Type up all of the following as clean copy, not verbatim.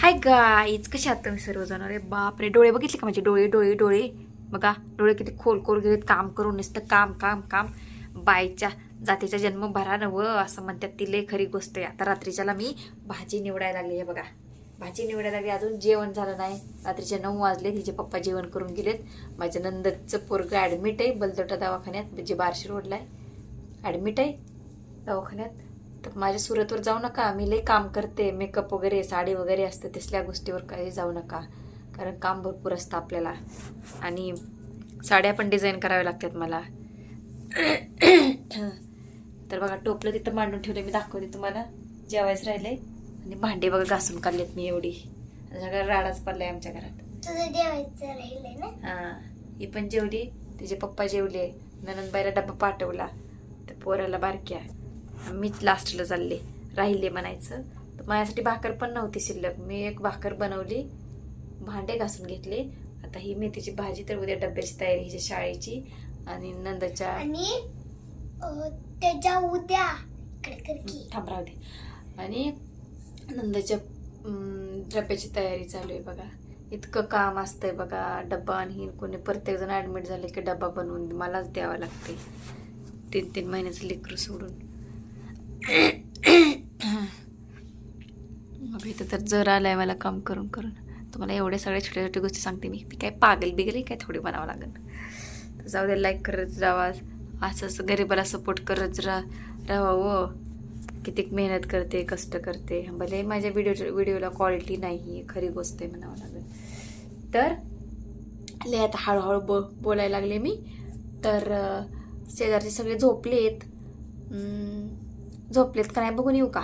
Hi guys, कशा आहात तुम्ही सर्वजण? अरे बापरे, डोळे बघितले का माझे? डोळे डोळे डोळे बघा, डोळे किती खोल खोल गेलेत. काम करून नुसतं काम काम काम. बाईच्या जातीचा जन्म भरा नव असं म्हणतात, ती लय खरी गोष्ट आहे. आता रात्रीच्याला मी भाजी निवडायला लागली आहे बघा. भाजी निवडायला लागली, अजून जेवण झालं नाही. रात्रीचे 9 वाजले, तिचे पप्पा जेवण करून गेलेत. माझ्या नंदचं पोरगं ॲडमिट आहे बलदोटा दवाखान्यात, म्हणजे बार्शी रोडला आहे. ॲडमिट आहे दवाखान्यात. तर माझ्या सुरतवर जाऊ नका, मी लई काम करते. मेकअप वगैरे, साडी वगैरे असते, तसल्या गोष्टीवर काही जाऊ नका, कारण काम भरपूर असतं आपल्याला. आणि साड्या पण डिझाईन कराव्या लागतात मला. तर बघा, टोपलं तिथं मांडून ठेवलं, मी दाखवते तुम्हाला. जेवायच राहिले आणि भांडे बघा घासून काढलेत मी एवढी. सगळं राडाच पडलाय आमच्या घरात. तुझं जेवायचं राहिलंय ना? हा, ही पण जेवली, तिचे पप्पा जेवले, ननंदबाईला डब्बा पाठवला, तर पोराला बारक्या, मीच लास्टला चालले. राहिले म्हणायचं तर माझ्यासाठी भाकर पण नव्हती शिल्लक. मी एक भाकर बनवली, भांडे घासून घेतले. आता ही मेथीची भाजी, तर उद्या डब्याची तयारी हिच्या शाळेची. आणि नंदाच्या आणि त्याच्या उद्या इकडे कर की. थांब, राहू दे. आणि नंदाच्या डब्याची तयारी चालू आहे बघा. इतकं काम असतंय बघा. डब्बा आणि कोणी प्रत्येक जण ऍडमिट झाले की डब्बा बनवून मलाच द्यावा लागते. 3-3 महिन्याचं लेकरू सोडून. मग इथं तर जर आलाय मला काम करून करून. तुम्हाला एवढ्या सगळ्या छोट्या छोट्या गोष्टी सांगते मी. ती काय पागल बिगल काय थोडी बनावं लागेल. तर जाऊ दे, लाईक करत राहा, असंच गरीबाला सपोर्ट करत राहा. व किती मेहनत करते, कष्ट करते. भले माझ्या व्हिडिओला क्वालिटी नाही, खरी गोष्ट आहे म्हणावं लागेल. तर लय आता हळूहळू बोलायला लागले मी. तर शेजारचे सगळे झोपलेत. झोपलेत का नाही बघून येऊ का?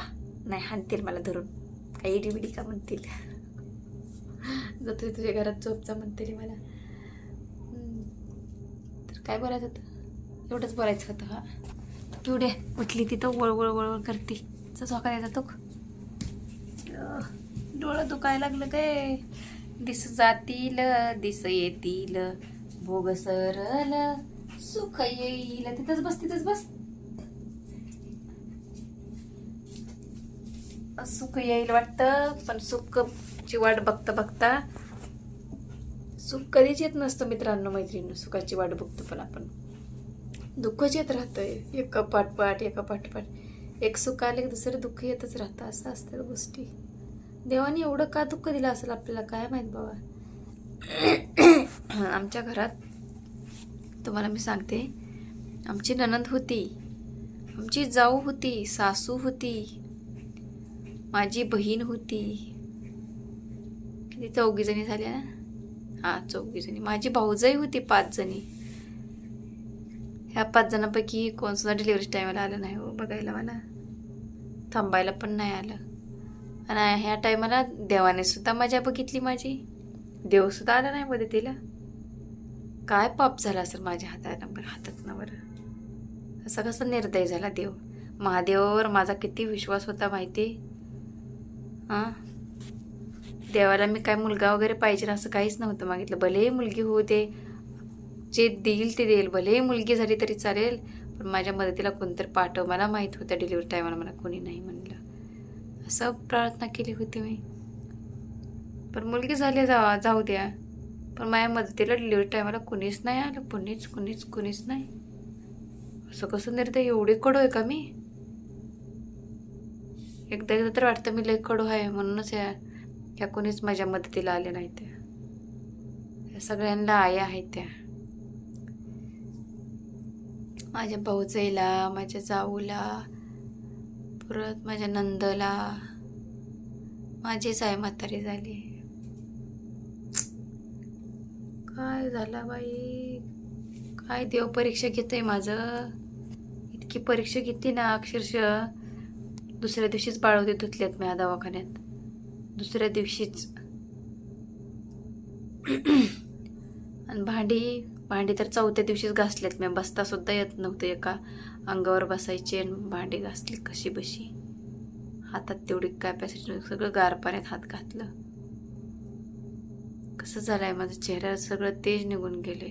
नाही, हाणतील मला धरून. काही इडी बिडी का म्हणतील. जातो तुझ्या घरात झोपचा म्हणतील मला. तर काय बोलायचं होतं? एवढंच बोलायचं होतं. हा, एवढे उठली तिथं वळवळ वळवळ करते. झोका द्यायचा तो. डोळं दुखायला लागलं काय? दिस जातील दिस येतील, भोग सरल सुख येईल. तिथंच बस, तिथंच बस. सुख येईल वाटतं, पण सुखची वाट बघता बघता सुख कधीच येत नसतं मित्रांनो, मैत्रिणी. सुखाची वाट बघतो पण आपण दुःखच येत राहतंय. एका पाठपाठ एका पाठपाठ. एक सुख आले की दुसरं दुःख येतच राहतं. असं असतं गोष्टी. देवाने एवढं का दुःख दिलं असेल आपल्याला, काय माहित बाबा. आमच्या घरात तुम्हाला मी सांगते, आमची नणंद होती, आमची जाऊ होती, सासू होती, माझी बहीण होती. किती 4 जणी झाल्या ना? हा, 4 जणी. माझी भाऊजाई होती 5 जणी. ह्या 5 जणांपैकी कोण सुद्धा डिलिव्हरी टायमाला आलं नाही हो बघायला मला. थांबायला पण नाही आलं. आणि ह्या टायमाला देवाने सुद्धा मजा बघितली माझी. देव सुद्धा आला नाही मदतीला. काय पाप झाला असेल माझ्या हातात ना बरं. असा कसा निर्दय झाला देव. महादेवावर माझा किती विश्वास होता माहिती. हा, देवाला मी काय मुलगा वगैरे पाहिजे ना असं काहीच नव्हतं मागितलं. भले मुलगी होऊ दे, जे देईल ते देईल. भले मुलगी झाली तरी चालेल, पण माझ्या मदतीला कोणतरी पाठव. मला माहित होतं डिलिव्हरी टायमाला मला कोणी नाही म्हणलं. असं प्रार्थना केली होती मी. पण मुलगी झाली जाऊ द्या, पण माझ्या मदतीला डिलिव्हरी टायमाला कुणीच नाही आलं. कुणीच नाही. असं कसं निर्दय? एवढी कडू आहे का मी? एकदा तर वाटतं मी लय कडू आहे, म्हणूनच ह्या कोणीच माझ्या मदतीला आले नाही. त्या सगळ्यांना आया आहेत त्या. माझ्या भाऊजाईला, माझ्या जाऊला, परत माझ्या नंदला. माझीच आई म्हातारी झाली. काय झालं बाई? काय देव परीक्षा घेतोय माझं. इतकी परीक्षा घेतली ना, अक्षरशः दुसऱ्या दिवशीच बाळवते धुतल्यात मी दवाखान्यात. दुसऱ्या दिवशीच. आणि भांडी तर 4थ्या दिवशीच घासल्यात मी. बसता सुद्धा येत नव्हतं. एका अंगावर बसायची आणि भांडी घासली कशी बशी. हातात तेवढी कॅपॅसिटी, सगळं गार पाण्यात हात घातलं. कसं झालंय माझं चेहऱ्यावर सगळं तेज निघून गेले.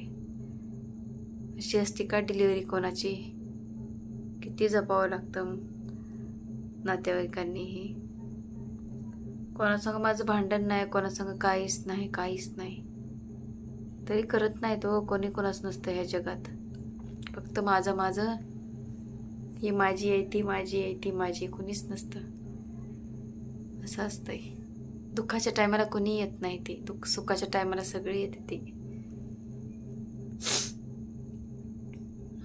अशी असते का डिलिव्हरी कोणाची? किती जपावं लागतं नातेवाईकांनीही. कोणासंग माझं भांडण नाही, कोणासंग काहीच नाही, काहीच नाही. तरी करत नाही तो, कोणी कोणाच नसतं ह्या जगात. फक्त माझं माझं, ही माझी आहे, ती माझी आहे, ती माझी, कुणीच नसतं. असं असतंय. दुःखाच्या टायमाला कोणी येत नाही ते, सुखाच्या टायमाला सगळी येते ते.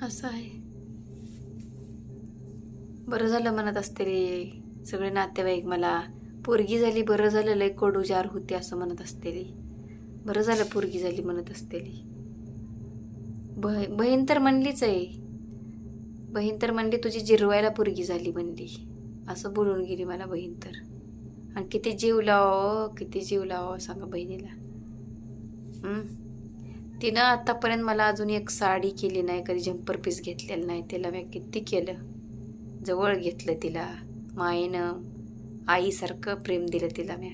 असं आहे. बरं झालं म्हणत असते रे सगळे नातेवाईक मला, पोरगी झाली बरं झालं, लय कडू जार होती असं म्हणत असतेली. बरं झालं पोरगी झाली म्हणत असतेली. बहीण तर म्हणलीच आहे, बहीण तर म्हणली तुझी जिरवायला पोरगी झाली म्हणली, असं बोलून गेली मला बहीण तर. आणि किती जीव लावावं, किती जीव लावावं सांगा बहिणीला. तिनं आतापर्यंत मला अजून एक साडी केली नाही, कधी जम्पर पीस घेतलेलं नाही. तिला मी किती केलं, जवळ घेतलं तिला, मायेनं आईसारखं प्रेम दिलं तिला म्या.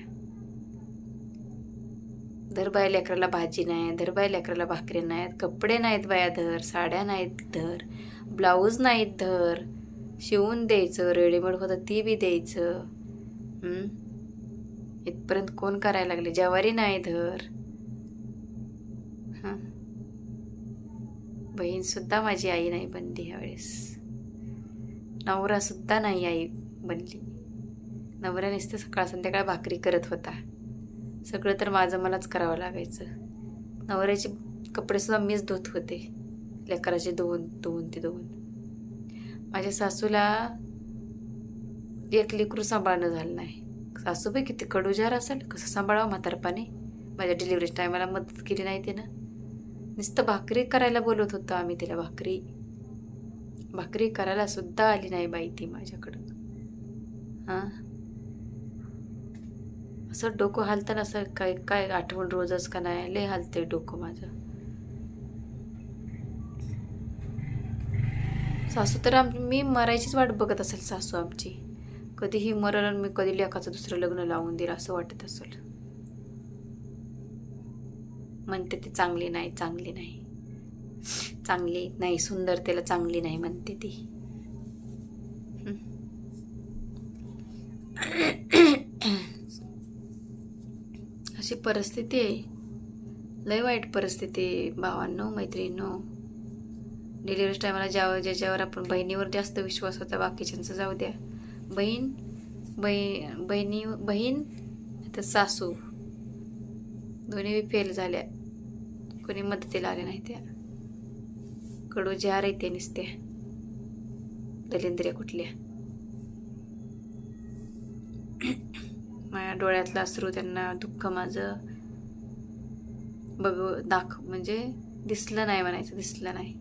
धर बाय लेकराला भाजी नाही, धर बाय लेकराला भाकरी नाहीत, कपडे नाहीत बाया धर, साड्या नाहीत धर, ब्लाऊज नाहीत धर, शिवून द्यायचं, रेडीमेड होतं ती बी द्यायचं. इथपर्यंत कोण करायला लागले, ज्वारी नाही धर. बहीण सुद्धा माझी आई नाही बनली ह्यावेळेस, नवरा सुद्धा नाही आई बनली. नवऱ्या नुसतं सकाळ संध्याकाळ भाकरी करत होता, सगळं तर माझं मलाच करावं लागायचं. नवऱ्याचे कपडे सुद्धा मीच धुत होते, लेकराचे धुवून. माझ्या सासूला एक लेकरू सांभाळणं झालं नाही. सासूबाई किती कडूजार असेल, कसं सांभाळावं म्हातारपणे. माझ्या डिलिव्हरी टायमाला मदत केली नाही तिनं, नुसतं भाकरी करायला बोलत होतं आम्ही तिला. भाकरी करायला सुद्धा आली नाही बाई ती माझ्याकडं. असं डोकं हालतं असं काय काय आठवण रोजच का नाही, लय हालतंय डोकं माझं. सासू तर मी मरायचीच वाट बघत असेल सासू आमची, कधीही मरल आणि मी कधी लेकाचं दुसरं लग्न लावून देईल असं वाटत असेल. म्हणते ती चांगली नाही, चांगली नाही, सुंदरतेला चांगली नाही म्हणते ती. अशी परिस्थिती आहे, लय वाईट परिस्थिती आहे भावांनो, मैत्रिणींनो. डिलिव्हरी टायमाला ज्याच्यावर आपण बहिणीवर जास्त विश्वास होता, बाकीच्यांचं जाऊ द्या. बहीण तर सासू दोन्ही फेल झाल्या, कोणी मदतीला आले नाही. त्या कडू जार येते नुसत्या, दलिंद्रिया कुठल्या. माझ्या डोळ्यातलं अश्रू त्यांना, दुःख माझं म्हणजे दिसलं नाही म्हणायचं, दिसलं नाही.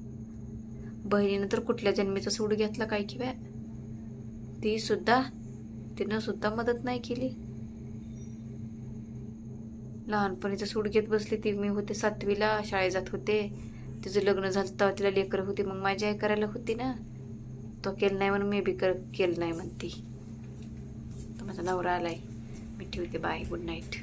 बहिणीनं तर कुठल्या जन्मीचा सूड घेतला काय की बॅ, तिनं सुद्धा मदत नाही केली. लहानपणीचं सूड घेत बसली ती. मी होते 7वीला, शाळेत जात होते, तिचं लग्न झालं तेव्हा तिला लेकरं होती, मग माझी आई करायला होती ना. तो केलं नाही म्हणून मी बी केलं नाही म्हणती. तर माझा नवरा आलाय, मी ठेवते, बाय, गुड नाईट.